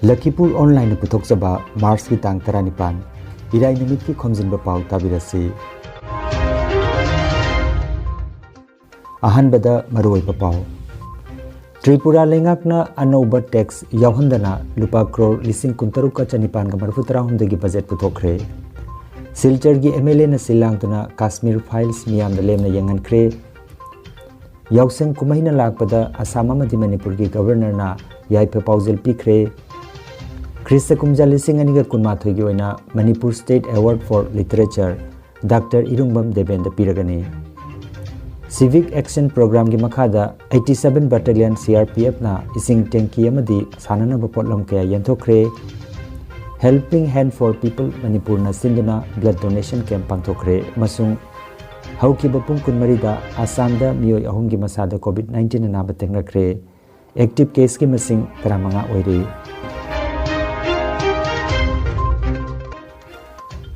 Lakhipuronline puthokjaba Mars ki tang 19 Irai numit ki Khomjinba Pao tabirasi Ahanbada maruoiba pao Tripura lengakna anauba tax yauhandana lupa crore lising kuntaruk ka chanipan ka marfutra hundagi budget puthokre Silchar gi MLA na silangtuna Kashmir files miyam da lemna yangan kre Yausang kumahina lakpada Assam amadi Manipur gi governor na yaipa paujel pikre Krista kumja lising aniga kunmathoi gi oina Manipur State Award for Literature Dr. Irungbam Devendra Piragani Civic Action Program gi makhada 87 Battalion CRPF na ising tanki amadi sanana bapotlam kaya yanthokre Helping Hand for People Manipur na sinduna blood donation camp pangthokre masung hauki bapung kunmari da Assam da miyoi ahum gi masada COVID-19 na batengrakre active case gi masing 15 oire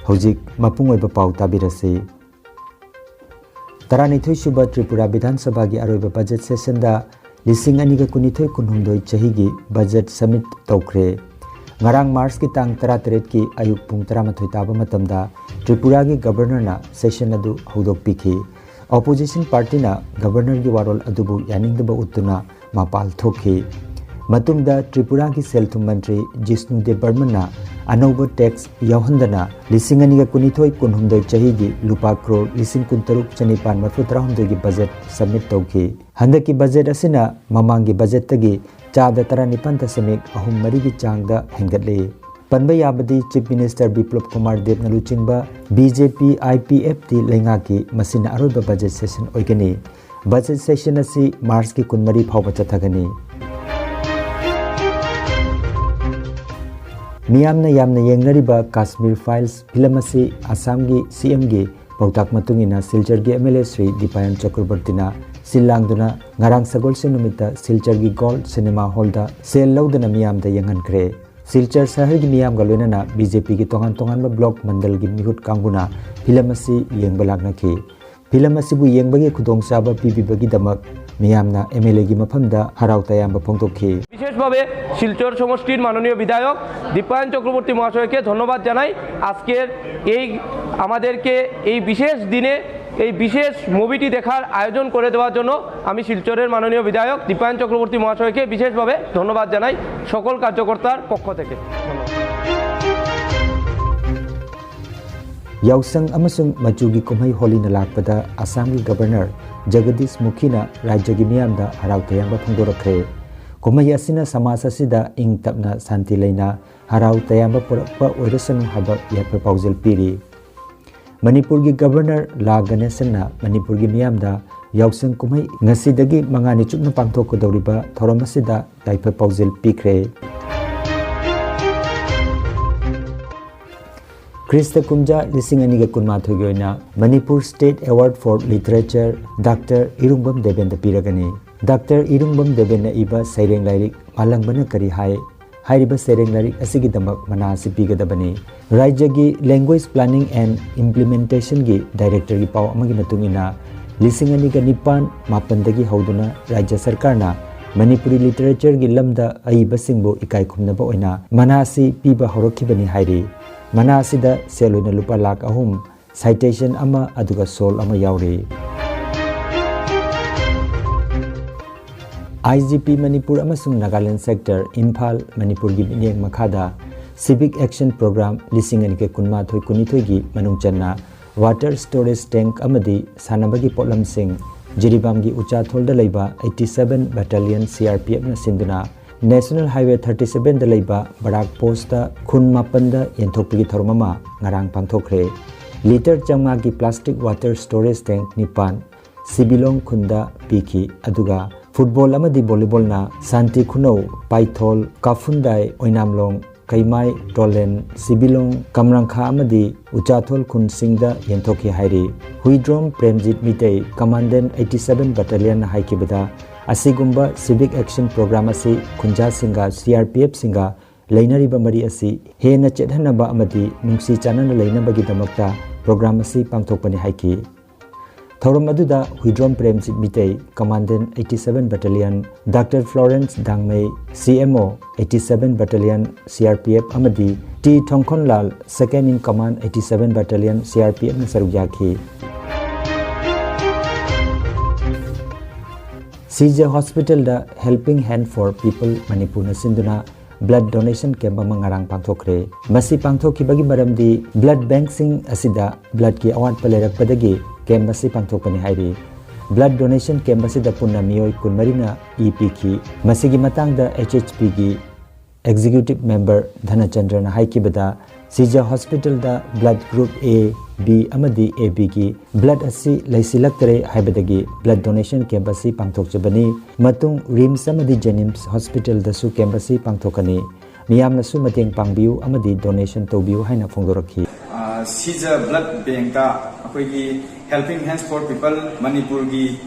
Hojik mapungoi bapau tabirasi Taranithoi suba Tripura Vidhan Sabha gi aroiba budget session da lising aniga kunithoi kunhumdoi chahi gi budget summit tawkre ngarang Mars ki tang 13 ki ayuk pung 13 taba matamda Tripura gi governor na session adu hodok pikhi opposition party na governor gi warol adubu yaningdaba uttuna mapal thokhi matungda Tripura gi selthum mantri Jisnu De Burman na anauba tax yauhandana lising aniga kunithoi kunhumdoi chahi gi lupa crore lising kuntaruk chanipan marfutra humdoi gi budget submit tawki handaki budget asina mamangi budget tagi chada 19.3 gi changda hengatle panba yabadi Chief Minister Biplop Kumar Dev na luchingba BJP IPF ti lenga ki masina aroba budget session oigani budget session asi Mars ki kunmari phawba chathagani Miyamna yamna yengnariba Kashmir files film asi Assam gi CM gi pautak matungina Silchar gi MLA Sri Dipayan Chakrabartina Silangduna ngarang sagol se numita Silchar gi Gold Cinema Hall da sel laudana miyamda yengan kre Silchar sahar gi miyam galwenana BJP gi tongan tongan ba block mandal gi mihut kanguna film asi yengbalakna ki film asi bu yengbagi khudong saba pibibagi damak miyamna MLA gi mafamda harau tayamba phongtokhi বিশেষভাবে শিলচর সমষ্টির মাননীয় বিধায়ক দীপায়ন চক্রবর্তী মহাশয়কে ধন্যবাদ জানাই আজকের এই আমাদেরকে এই বিশেষ দিনে এই বিশেষ মুভিটি দেখার আয়োজন করে দেওয়ার জন্য আমি শিলচরের মাননীয় বিধায়ক দীপায়ন চক্রবর্তী মহাশয়কে বিশেষভাবে ধন্যবাদ জানাই সকল কার্যকর্তার পক্ষ থেকে Yausang amasung majugi kumhai holi na lakpada Assam gi governor Jagadish Mukhi na rajya gi miyamda harau tayamba phongdorakre kumhai asina samas asida ing tapna santi leina harau tayamba purakpa oirasan haba yape paujel piri Manipur gi governor La Ganesan na Manipur gi miyamda Yausang kumhai ngasidagi mangani chupna pangthok dawriba thoram asida daipe paujel pikre Krista kumja lising aniga kunmathoi gi oina Manipur State Award for Literature Dr. Irungbam Devendra Piragani Dr. Irungbam Devendra iba saireng lairik malangbana kari hai hairiba saireng lairik asigi damak manasi pigadabani rajya gi language planning and implementation gi director gi paw amagi matungina lising aniga nipan mapandagi hauduna rajya sarkar na Manipuri literature gi lamda aiba singbo ikai khumnaba oina manasi piba horokhibani hairi Manasida seloina lupa lakh ahum citation ama aduga sol ama yauri IGP Manipur amasung Nagaland sector Imphal Manipur gi binyeng makhada Civic Action Program lising anike kunmathoi kunithoi gi manungchanna water storage tank amadi sanabagi potlam sing Jiribam gi Uchathol da leiba 87 Battalion CRPF na sinduna National Highway 37 da leiba Barak Post da khun mapan da yenthokpagi thormama ngarang pangthokre liter chamga gi plastic water storage tank nipan Sibilong khunda pikhi aduga football amadi volleyball na Santi Khunau Paithol Kafundai Oinamlong Kaimai Tolen Sibilong Kamrangkha amadi Uchathol khun singda yenthokhi hairi Huidrom Premjit Mitei Commandant 87 Battalion na haikibada Asigumba Civic Action Program asi Khunja Singa CRPF Singa Leinariba Mari asi Hena Chedhanaba amadi Nungsi Chanana Leinabagi damakta program asi pangthokpani haiki Thorom aduda Huidrom Premjit Mitei, Commandant 87 Battalion, Dr. Florence Dangmei, CMO 87 Battalion CRPF Amadi, T. Thongkhonlal, Second in Command 87 Battalion CRPF na Sarugyaki. CJ Hospital da Helping Hand for People Manipur na sinduna blood donation camp mangarang pangthokre. Masi pangthoki bagi maramdi blood bank sing asida blood ki award palerak padagi camp masi pangthokpani hairi. Blood donation camp asida punna miyoi kunmarina EP ki masigi matang da HHP ki executive member Dhanachandra na haiki bada CJ Hospital da blood group A B amadi AB ki blood asi laisilaktre haibadagi blood donation camp asi pangthokjabani matung RIMS amadi Jenims Hospital da su camp asi pangthokani miyamna su mateng pangbiu amadi donation tobiu haina phongdorakhi. CJ blood bank da akoigi helping hands for people Manipur gi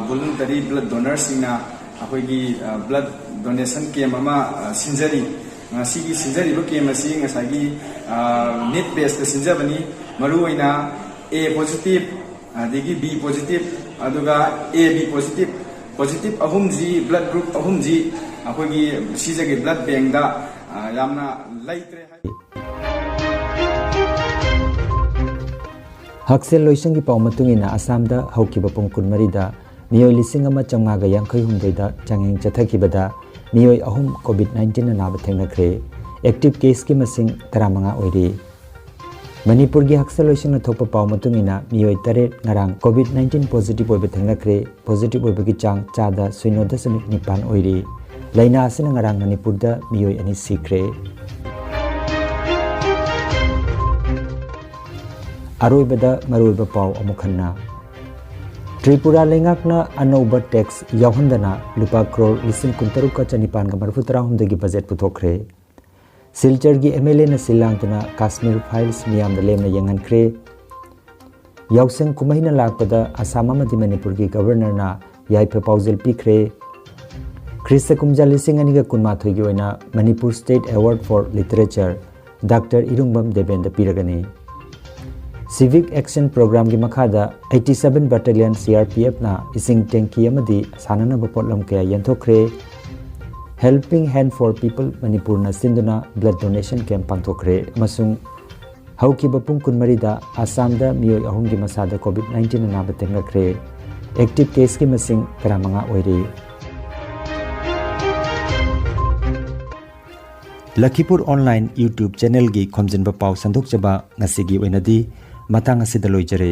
voluntary blood donors singna akoigi blood donation camp ama sinjari sigi sinjari bo camp asi ngasagi need based sinjabani maruina A positive adigi B positive aduga AB positive ahumji blood group ahumji akoigi sijagi blood bank da yamna laitre Haksel loisangi pau matungina Assam da haukiba pungkun marida miyoi lising ama chamgaga yankhai humdoi da changeng chathakibada miyoi ahum COVID-19 na naba thengnakre active case ki masing 35 oiri. Manipur gi Haksel loisang thokpa pau matungina miyoi tare ngarang COVID-19 positive oiba thengnakre positive oiba gi chang chada 0.9 oiri. Laina asina ngarang Manipur da miyoi ani sikre. Aroibada maroiba pau amukhanna Tripura lengakna anauba tax yauhandana lupa crore 63,940 gi budget puthokre. Silchar gi MLA na silangtuna Kashmir files miyam da lemna yangankre. Yauseng kumahina lakpada Assam amadi Manipur gi governor na yaipa paujel pikre. Krista kumja lising aniga kunmathoi gi oina Manipur State Award for Literature Dr. Irungbam Debenda piragani. Civic Action Program gi makhada 87 Battalion CRPF na ising tanki amadi sanana bapotlam kaya yanthokre. Helping Hand for People Manipur na sinduna blood donation camp pangthokre masung hauki bapung kunmarida Assam da miyoi ahum gi masada COVID-19 na naba tenglakre active case ki masing 35 oiri. Lakhipuronline YouTube channel gi Khomjinba Pao sandok jaba ngasigi oinadi matang asida loijare.